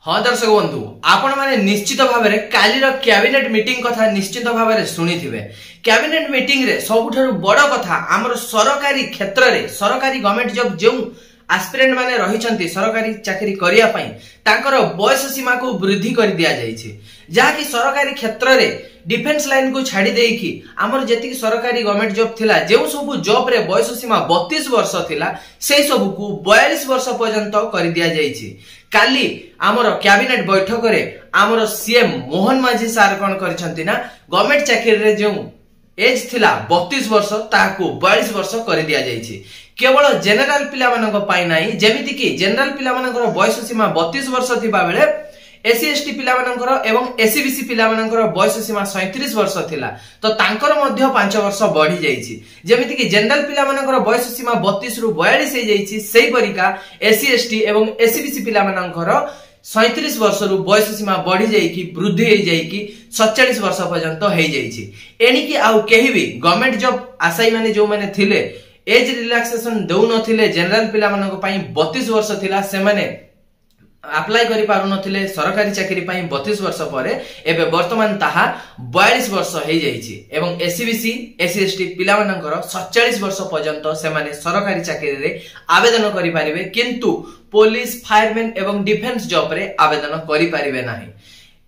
हाँ दर्शक बंधु आपण माने निश्चित भाव में काली कैबिनेट मीटिंग कथा निश्चित भाव में शुणी थे। कैबिनेट मीटिंग रे सबुठारु बड़ कथा आमर सरकारी क्षेत्र रे सरकारी गवर्नमेंट जॉब जो एस्पिरेंट माने रही सरकारी चाकरी करिया पई तांकर बयस सीमा को वृद्धि कर दिया जाइछे, जहाँकि सरकारी क्षेत्र रे डिफेन्स लाइन को छाड़ी देकी आमर जेतिक सरकारी गवर्नमेंट जॉब थिला जो सब जॉब रे बयस सीमा 32 वर्ष थिला से सब को 42 वर्ष पर्यंत कर दिया जाइछे। काली आमर कैबिनेट बैठक रे आमर सीएम मोहन माझी सार कोन करछंती ना गवर्नमेंट चाकरी रे जो एज थिला 32 वर्ष ताको 42 वर्ष कर दिया जाइछे। केवल जनरल पिला मानक पाई नाही, जेमिति कि जनरल पिला मानकर बयस सीमा 32 वर्ष थिबा बेले एससी एसटी पिला मानकर एवं एससीबीसी पिला मानकर बयस सीमा 37 वर्ष थिला तो तांकर मध्य 5 वर्ष बढ़ी जाइछि। जेमिति कि जनरल पिला मानकर बयस सीमा 32 रु 42 हे जाइछि, सेही परिका एससी एसटी एवं एससीबीसी पिला मानकर 37 वर्ष रु बयस सीमा बढ़ी जाइकी वृद्धि हे जाइकी 47 वर्ष पर्यंत हे जाइछि। एनिकी आउ केही भी गवर्नमेंट जॉब आशाई माने जो माने थिले एज रिलैक्सेशन देउ नथिले जनरल पिला मानक पई 32 वर्ष थिला से माने अप्लाई करि पारु नथिले सरकारी चाकरी पई 32 वर्ष परे एबे वर्तमान ताहा 42 वर्ष हे जाइछि एवं एससीबीसी एससी एसटी पिला मानकर 47 वर्ष पर्यंत से माने सरकारी चाकरी रे आवेदन करि पारिबे, किंतु पुलिस फायरमैन एवं डिफेन्स जॉब रे आवेदन करि पारिबे नाही।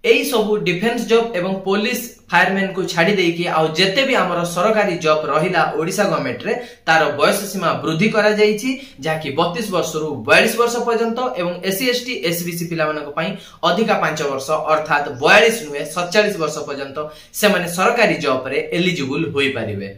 एई सब डिफेन्स जॉब एवं पुलिस फायरमैन को छाड़ी देकी आउ जेते भी हमर सरकारी जॉब रहिला ओडिसा गवर्नमेंट रे तार बयस सीमा वृद्धि करा जाइछि, जाकी 32 वर्ष रु 42 वर्ष पर्यंत एवं एससी एसटी एसबीसी पिला मानक पई अधिका 5 वर्ष अर्थात 42 नुहे 47 वर्ष पर्यंत से माने सरकारी जॉब रे एलिजिबल होई पारिबे।